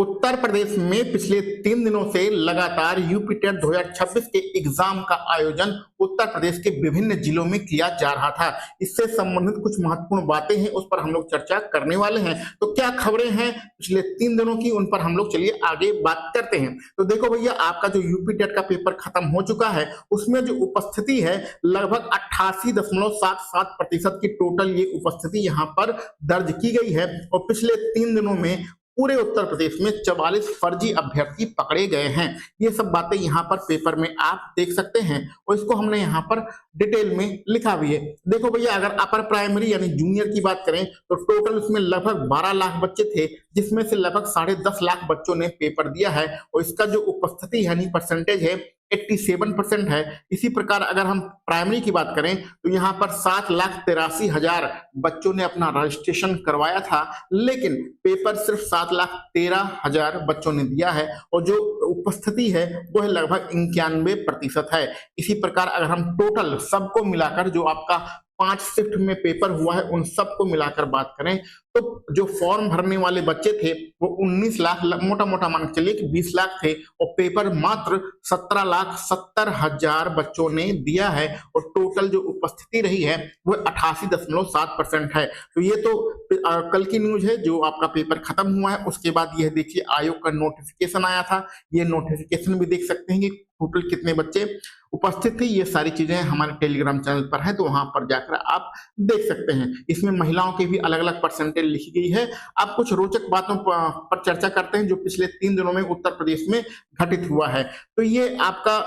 उत्तर प्रदेश में पिछले 3 दिनों से लगातार यूपी टेट 2026 के एग्जाम का आयोजन उत्तर प्रदेश के विभिन्न जिलों में किया जा रहा था। इससे संबंधित कुछ महत्वपूर्ण बातें हैं, उस पर हम लोग चर्चा करने वाले हैं। तो क्या खबरें हैं पिछले 3 दिनों की, उन पर हम लोग चलिए आगे बात करते हैं। तो देखो भैया, आपका जो यूपी टेट का पेपर खत्म हो चुका है, उसमें जो उपस्थिति है लगभग 88.77% की टोटल ये उपस्थिति यहाँ पर दर्ज की गई है। और पिछले 3 दिनों में पूरे उत्तर प्रदेश में 44 फर्जी अभ्यर्थी पकड़े गए हैं। ये सब बातें यहाँ पर पेपर में आप देख सकते हैं और इसको हमने यहाँ पर डिटेल में लिखा भी है। देखो भैया, अगर अपर प्राइमरी यानी जूनियर की बात करें तो टोटल उसमें लगभग 12 लाख बच्चे थे, जिसमें से लगभग 10.5 लाख बच्चों ने पेपर दिया है और इसका जो उपस्थिति यानी परसेंटेज है 87% है। इसी प्रकार अगर हम प्राइमरी की बात करें तो यहाँ पर 7,83,000 बच्चों ने अपना रजिस्ट्रेशन करवाया था, लेकिन पेपर सिर्फ 7,13,000 बच्चों ने दिया है और जो उपस्थिति है वो है लगभग 91% है। इसी प्रकार अगर हम टोटल सबको मिलाकर जो आपका 5 शिफ्ट में पेपर हुआ है उन सबको मिलाकर बात करें तो जो फॉर्म भरने वाले बच्चे थे वो 19 लाख, मोटा मोटा मान के चलिए कि 20 लाख थे और पेपर मात्र 17,70,000 बच्चों ने दिया है और टोटल जो उपस्थिति रही है वो 88.7% है। तो ये तो कल की न्यूज है जो आपका पेपर खत्म हुआ है। उसके बाद यह देखिए आयोग का नोटिफिकेशन आया था, ये नोटिफिकेशन भी देख सकते हैं कि टोटल कितने बच्चे उपस्थित थे। ये सारी चीजें हमारे टेलीग्राम चैनल पर है, तो वहां पर जाकर आप देख सकते हैं। इसमें महिलाओं की भी अलग अलग परसेंटेज लिखी गई है। अब कुछ रोचक बातों पर चर्चा करते हैं जो पिछले 3 दिनों में उत्तर प्रदेश में घटित हुआ है। तो ये आपका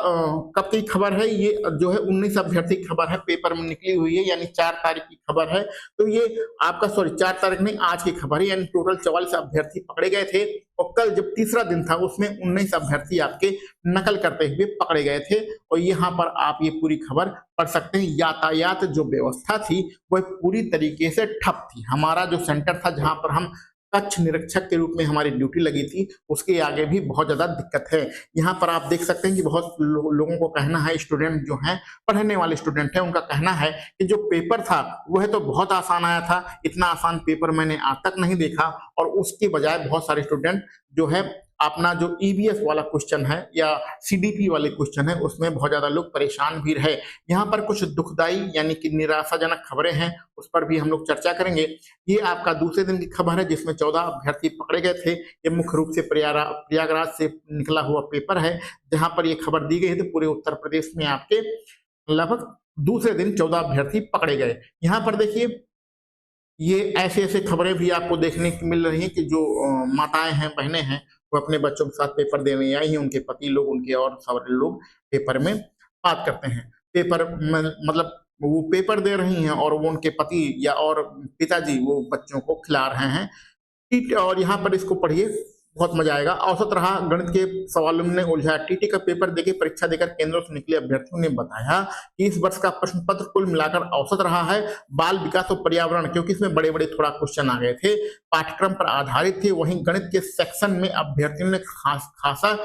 कब की खबर है, ये जो है 19 अभ्यर्थी की खबर है, पेपर में निकली हुई है, यानी 4 तारीख की खबर है। तो ये आपका 4 तारीख नहीं, आज की खबर है, यानी टोटल 44 अभ्यर्थी पकड़े गए थे और कल जब तीसरा दिन था उसमें 19 अभ्यर्थी आपके नकल करते हुए पकड़े गए थे। और यहाँ पर आप ये पूरी खबर पढ़ सकते हैं। यातायात जो व्यवस्था थी वह पूरी तरीके से ठप थी। हमारा जो सेंटर था जहां पर हम कक्ष निरीक्षक के रूप में हमारी ड्यूटी लगी थी, उसके आगे भी बहुत ज्यादा दिक्कत है। यहाँ पर आप देख सकते हैं कि बहुत लोगों को कहना है, स्टूडेंट जो हैं, पढ़ने वाले स्टूडेंट हैं, उनका कहना है कि जो पेपर था वह तो बहुत आसान आया था, इतना आसान पेपर मैंने आज तक नहीं देखा। और उसके बजाय बहुत सारे स्टूडेंट जो है अपना जो ईवीएस वाला क्वेश्चन है या सीडीपी वाले क्वेश्चन है उसमें बहुत ज्यादा लोग परेशान भी रहे। यहाँ पर कुछ दुखदाई यानी कि निराशाजनक खबरें हैं, उस पर भी हम लोग चर्चा करेंगे। ये आपका दूसरे दिन की खबर है जिसमें 14 अभ्यर्थी पकड़े गए थे। ये मुख्य रूप से प्रयागराज से निकला हुआ पेपर है जहां पर ये खबर दी गई है। तो पूरे उत्तर प्रदेश में आपके लगभग दूसरे दिन 14 अभ्यर्थी पकड़े गए। यहाँ पर देखिए ये ऐसे ऐसे खबरें भी आपको देखने को मिल रही हैं कि जो माताएं हैं, बहनें हैं, वो अपने बच्चों के साथ पेपर देने आई हैं, उनके पति लोग, उनके और सारे लोग पेपर में बात करते हैं। पेपर मतलब वो पेपर दे रही हैं और वो उनके पति या और पिताजी वो बच्चों को खिला रहे हैं। और यहाँ पर इसको पढ़िए, बहुत मजा आएगा। औसत रहा गणित के सवालों ने उलझा, टीटी का पेपर देके परीक्षा देकर केंद्रों से निकले अभ्यर्थियों ने बताया कि इस वर्ष का प्रश्न पत्र कुल मिलाकर औसत रहा है। बाल विकास और पर्यावरण, क्योंकि इसमें बड़े बड़े थोड़ा क्वेश्चन आ गए थे, पाठ्यक्रम पर आधारित थे। वहीं गणित के सेक्शन में अभ्यर्थियों ने खासा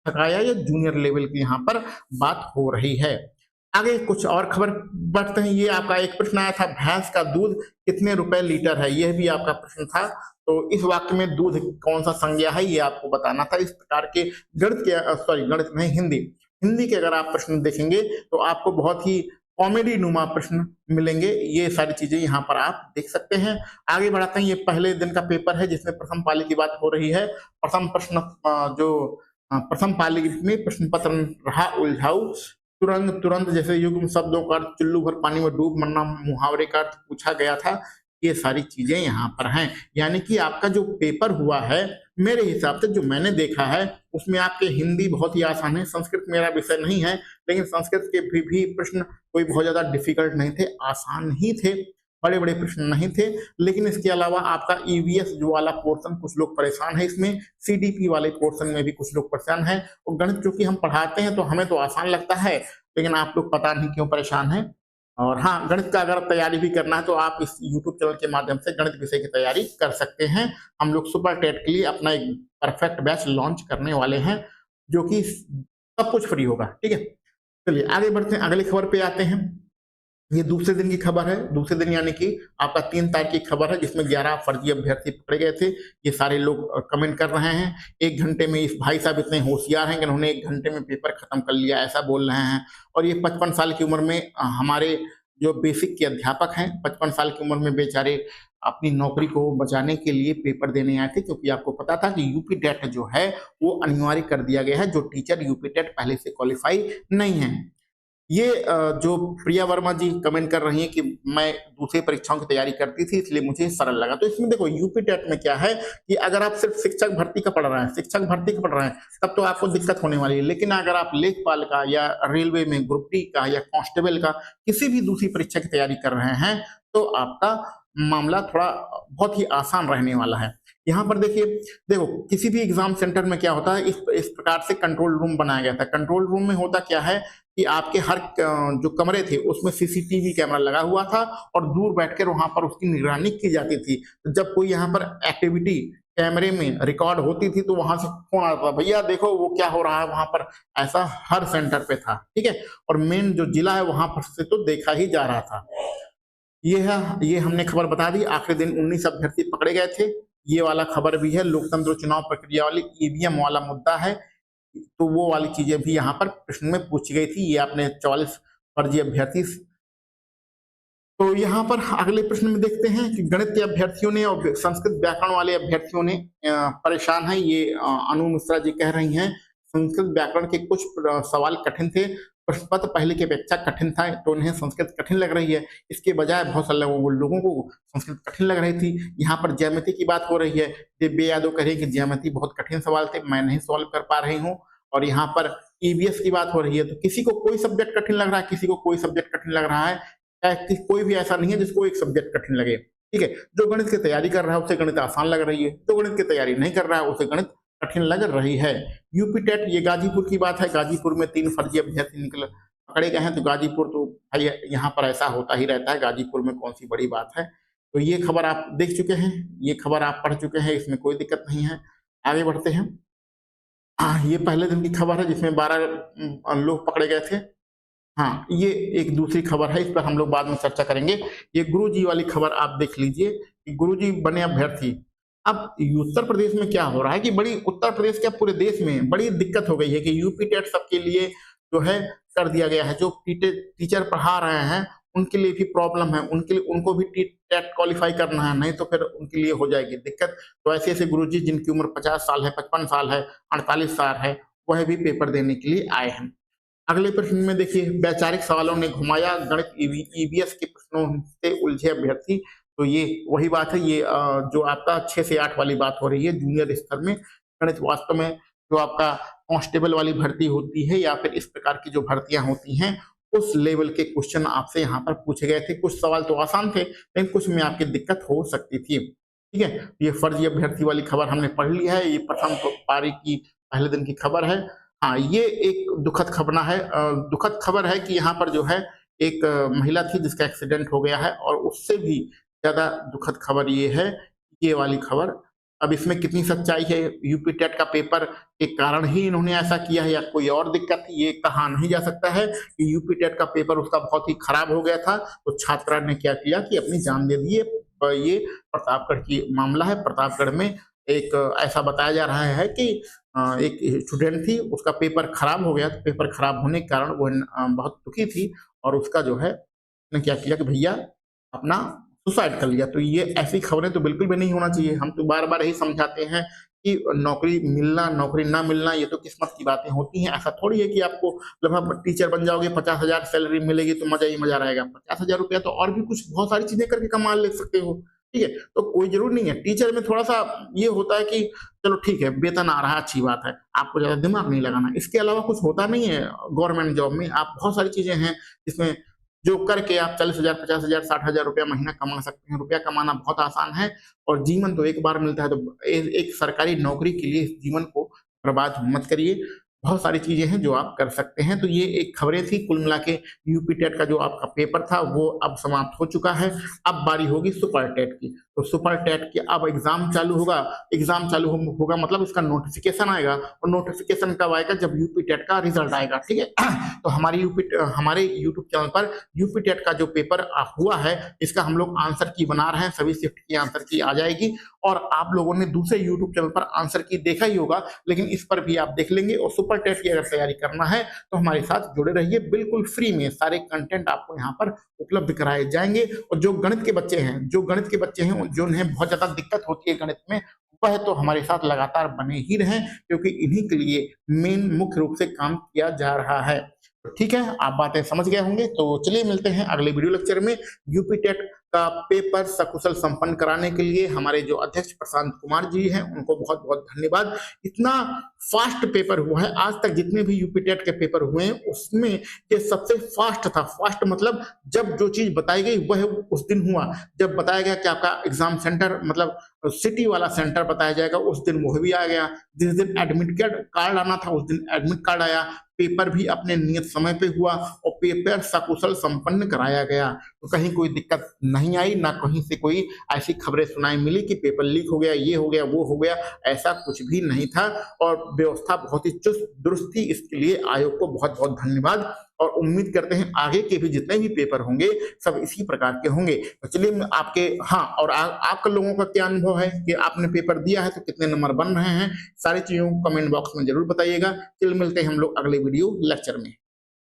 थकाया, या जूनियर लेवल की यहाँ पर बात हो रही है। आगे कुछ और खबर बढ़ते हैं। ये आपका एक प्रश्न आया था, भैंस का दूध कितने रुपए लीटर है, यह भी आपका प्रश्न था। तो इस वाक्य में दूध कौन सा संज्ञा है ये आपको बताना था। इस प्रकार के गणित नहीं, हिंदी के अगर आप प्रश्न देखेंगे तो आपको बहुत ही कॉमेडी नुमा प्रश्न मिलेंगे। ये सारी चीजें यहाँ पर आप देख सकते हैं। आगे बढ़ाते हैं। ये पहले दिन का पेपर है जिसमें प्रथम पाली की बात हो रही है। प्रथम प्रश्न प्रथम पाली में प्रश्न पत्र रहा उलझाऊ। तुरंत जैसे युग्म शब्दों का अर्थ, चुल्लू भर पानी में डूब मरना मुहावरे का अर्थ पूछा गया था। ये सारी चीजें यहाँ पर हैं। यानी कि आपका जो पेपर हुआ है, मेरे हिसाब से जो मैंने देखा है उसमें आपके हिंदी बहुत ही आसान है। संस्कृत मेरा विषय नहीं है, लेकिन संस्कृत के भी प्रश्न कोई बहुत ज्यादा डिफिकल्ट नहीं थे, आसान ही थे, बड़े बड़े प्रश्न नहीं थे। लेकिन इसके अलावा आपका ईवीएस जो वाला पोर्शन कुछ लोग परेशान है, इसमें सीडीपी वाले पोर्शन में भी कुछ लोग परेशान है। और गणित चूंकि हम पढ़ाते हैं तो हमें तो आसान लगता है, लेकिन आप लोग पता नहीं क्यों परेशान है। और हाँ, गणित का अगर तैयारी भी करना है तो आप इस YouTube चैनल के माध्यम से गणित विषय की तैयारी कर सकते हैं। हम लोग सुपर टेट के लिए अपना एक परफेक्ट बैच लॉन्च करने वाले हैं जो कि सब कुछ फ्री होगा। ठीक है, चलिए आगे बढ़ते हैं, अगली खबर पे आते हैं। ये दूसरे दिन की खबर है, दूसरे दिन यानी कि आपका 3 तारीख की खबर है, जिसमें 11 फर्जी अभ्यर्थी पकड़े गए थे। ये सारे लोग कमेंट कर रहे हैं। 1 घंटे में इस भाई साहब इतने होशियार हैं कि उन्होंने 1 घंटे में पेपर खत्म कर लिया, ऐसा बोल रहे हैं। और ये 55 साल की उम्र में हमारे जो बेसिक के अध्यापक हैं, 55 साल की उम्र में बेचारे अपनी नौकरी को बचाने के लिए पेपर देने आए थे, क्योंकि आपको पता था कि यूपी टेट जो है वो अनिवार्य कर दिया गया है, जो टीचर यूपी टेट पहले से क्वालिफाई नहीं है। ये जो प्रिया वर्मा जी कमेंट कर रही हैं कि मैं दूसरी परीक्षाओं की तैयारी करती थी इसलिए मुझे सरल लगा। तो इसमें देखो यूपी टेट में क्या है कि अगर आप सिर्फ शिक्षक भर्ती का पढ़ रहे हैं, तब तो आपको दिक्कत होने वाली है। लेकिन अगर आप लेखपाल का या रेलवे में ग्रुप डी का या कांस्टेबल का किसी भी दूसरी परीक्षा की तैयारी कर रहे हैं तो आपका मामला थोड़ा बहुत ही आसान रहने वाला है। यहाँ पर देखिए, देखो किसी भी एग्जाम सेंटर में क्या होता है, इस प्रकार से कंट्रोल रूम बनाया गया था। कंट्रोल रूम में होता क्या है कि आपके हर जो कमरे थे उसमें सीसीटीवी कैमरा लगा हुआ था और दूर बैठकर वहां पर उसकी निगरानी की जाती थी। तो जब कोई यहाँ पर एक्टिविटी कैमरे में रिकॉर्ड होती थी तो वहां से फोन आता था, भैया देखो वो क्या हो रहा है वहां पर। ऐसा हर सेंटर पे था, ठीक है। और मेन जो जिला है वहां पर से तो देखा ही जा रहा था। ये हमने खबर बता दी। आखिरी दिन 19 अभ्यर्थी पकड़े गए थे। ये वाला खबर भी है, लोकतंत्र चुनाव प्रक्रिया वाली ईवीएम वाला मुद्दा है, तो वो वाली चीजें भी यहाँ पर प्रश्न में पूछी गई थी। ये आपने 44 फर्जी अभ्यर्थी। तो यहाँ पर अगले प्रश्न में देखते हैं कि गणित के अभ्यर्थियों ने और संस्कृत व्याकरण वाले अभ्यर्थियों ने परेशान है। ये अनु मिश्रा जी कह रही हैं संस्कृत व्याकरण के कुछ सवाल कठिन थे, प्रश्न पत्र पहले की अपेक्षा कठिन था, तो उन्हें संस्कृत कठिन लग रही है। इसके बजाय बहुत सारे लोगों को संस्कृत कठिन लग रही थी। यहाँ पर ज्यामिति की बात हो रही है। दिव्य यादव कह रही है कि ज्यामिति बहुत कठिन सवाल थे, मैं नहीं सॉल्व कर पा रही हूँ। और यहाँ पर ईवीएस की बात हो रही है, तो किसी को कोई सब्जेक्ट कठिन लग रहा है, किसी को कोई सब्जेक्ट कठिन लग रहा है। कोई भी ऐसा नहीं है जिसको एक सब्जेक्ट कठिन लगे, ठीक है। जो गणित की तैयारी कर रहा है उसे गणित आसान लग रही है, जो गणित की तैयारी नहीं कर रहा है उसे गणित कठिन लग रही है। यूपी टेट, ये गाजीपुर की बात है। गाजीपुर में 3 फर्जी अभ्यर्थी पकड़े गए हैं। तो गाजीपुर तो भाई यहाँ पर ऐसा होता ही रहता है, गाजीपुर में कौन सी बड़ी बात है। तो ये खबर आप देख चुके हैं, ये खबर आप पढ़ चुके हैं, इसमें कोई दिक्कत नहीं है। आगे बढ़ते हैं। ये पहले दिन की खबर है जिसमें 12 लोग पकड़े गए थे। हाँ, ये एक दूसरी खबर है, इस पर हम लोग बाद में चर्चा करेंगे। ये गुरुजी वाली खबर आप देख लीजिए कि गुरुजी बने अभ्यर्थी। अब उत्तर प्रदेश में क्या हो रहा है कि बड़ी, उत्तर प्रदेश क्या पूरे देश में बड़ी दिक्कत हो गई है कि यूपी टेट सबके लिए जो है कर दिया गया है। जो टीचर पढ़ा रहे हैं उनके लिए भी प्रॉब्लम है, उनके लिए उनको भी टेट क्वालिफाई करना है, नहीं तो फिर उनके लिए हो जाएगी दिक्कत। तो ऐसे ऐसे गुरुजी जिनकी उम्र 50 साल है, 55 साल है, 48 साल है, वह भी पेपर देने के लिए आए हैं। अगले प्रश्न में देखिए, वैचारिक सवालों ने घुमाया गणित ईवीएस के प्रश्नों से उलझे अभ्यर्थी। तो ये वही बात है, ये जो आपका 6 से 8 वाली बात हो रही है जूनियर स्तर में। गणित वास्तव में जो आपका कांस्टेबल वाली भर्ती होती है या फिर इस प्रकार की जो भर्तियां होती हैं उस लेवल के क्वेश्चन आपसे यहाँ पर पूछे गए थे। कुछ सवाल तो आसान थे लेकिन कुछ में आपकी दिक्कत हो सकती थी, ठीक है। ये फर्जी अभ्यर्थी वाली खबर हमने पढ़ ली है, ये प्रथम पारी की पहले दिन की खबर है। हाँ, ये एक दुखद खबर है, दुखद खबर है कि यहाँ पर जो है एक महिला थी जिसका एक्सीडेंट हो गया है, और उससे भी ज्यादा दुखद खबर ये है, ये वाली खबर। अब इसमें कितनी सच्चाई है, यूपी टेट का पेपर के कारण ही इन्होंने ऐसा किया है या कोई और दिक्कत थी, ये कहा नहीं जा सकता है। कि यूपी टेट का पेपर उसका बहुत ही खराब हो गया था तो छात्रा ने क्या किया कि अपनी जान दे दी है। ये प्रतापगढ़ की मामला है। प्रतापगढ़ में एक ऐसा बताया जा रहा है कि एक स्टूडेंट थी, उसका पेपर खराब हो गया। तो पेपर खराब होने के कारण वो बहुत दुखी थी और उसका जो है उसने क्या किया कि भैया अपना सुसाइड कर लिया। तो ये ऐसी खबरें तो बिल्कुल भी नहीं होना चाहिए। हम तो बार बार यही समझाते हैं कि नौकरी मिलना नौकरी ना मिलना ये तो किस्मत की बातें होती हैं। ऐसा थोड़ी है कि आपको जब आप टीचर बन जाओगे 50,000 सैलरी मिलेगी तो मजा ही मजा रहेगा। 50,000 रुपया तो और भी कुछ बहुत सारी चीजें करके कमा ले सकते हो, ठीक है। तो कोई जरूरी नहीं है। टीचर में थोड़ा सा ये होता है कि चलो ठीक है वेतन आ रहा है, अच्छी बात है, आपको ज्यादा दिमाग नहीं लगाना, इसके अलावा कुछ होता नहीं है। गवर्नमेंट जॉब में आप बहुत सारी चीजें हैं जिसमें जो करके आप 40,000 50,000 60,000 रुपया महीना कमा सकते हैं। रुपया कमाना बहुत आसान है और जीवन तो एक बार मिलता है। तो एक सरकारी नौकरी के लिए इस जीवन को बर्बाद मत करिए। बहुत सारी चीजें हैं जो आप कर सकते हैं। तो ये एक खबरें थी, कुल मिला के यूपी टेट का जो आपका पेपर था वो अब समाप्त हो चुका है। अब बारी होगी सुपर टेट की। तो सुपर टेट की अब एग्जाम चालू होगा। एग्जाम चालू होगा मतलब इसका नोटिफिकेशन आएगा, और नोटिफिकेशन कब आएगा? जब यूपी टेट का रिजल्ट आएगा, ठीक है। तो हमारे यूट्यूब चैनल पर यूपी टेट का जो पेपर हुआ है इसका हम लोग आंसर की बना रहे हैं, सभी शिफ्ट की आंसर की आ जाएगी। और आप लोगों ने दूसरे यूट्यूब चैनल पर आंसर की देखा ही होगा, लेकिन इस पर भी आप देख लेंगे। और सुपर टेट की अगर तैयारी करना है तो हमारे साथ जुड़े रहिए, बिल्कुल फ्री में सारे कंटेंट आपको यहाँ पर उपलब्ध कराए जाएंगे। और जो गणित के बच्चे हैं, जो उन्हें बहुत ज्यादा दिक्कत होती है गणित में, वह तो हमारे साथ लगातार बने ही रहें, क्योंकि इन्हीं के लिए मेन मुख्य रूप से काम किया जा रहा है। तो ठीक है, आप बातें समझ गए होंगे। तो चलिए मिलते हैं अगले वीडियो लेक्चर में। यूपी टेट का पेपर सकुशल संपन्न कराने के लिए हमारे जो अध्यक्ष प्रशांत कुमार जी हैं उनको बहुत बहुत धन्यवाद। इतना फास्ट पेपर हुआ है, आज तक जितने भी यूपी टेट के पेपर हुए हैं उसमें ये सबसे फास्ट था। फास्ट मतलब जब जो चीज बताई गई वह उस दिन हुआ। जब बताया गया कि आपका एग्जाम सेंटर मतलब सिटी वाला सेंटर बताया जाएगा, उस दिन वो भी आ गया। जिस दिन एडमिट कार्ड आना था उस दिन एडमिट कार्ड आया। पेपर भी अपने नियत समय पे हुआ और पेपर सकुशल संपन्न कराया गया। तो कहीं कोई दिक्कत नहीं आई, ना कहीं से कोई ऐसी खबरें सुनाई मिली कि पेपर लीक हो गया, ये हो गया, वो हो गया। ऐसा कुछ भी नहीं था और व्यवस्था बहुत ही चुस्त दुरुस्त थी। इसके लिए आयोग को बहुत बहुत धन्यवाद। और उम्मीद करते हैं आगे के भी जितने भी पेपर होंगे सब इसी प्रकार के होंगे। तो चलिए आपके और आपके लोगों का क्या अनुभव है कि आपने पेपर दिया है तो कितने नंबर बन रहे हैं, सारी चीजों को कमेंट बॉक्स में जरूर बताइएगा। चलिए मिलते हैं हम लोग अगले वीडियो लेक्चर में।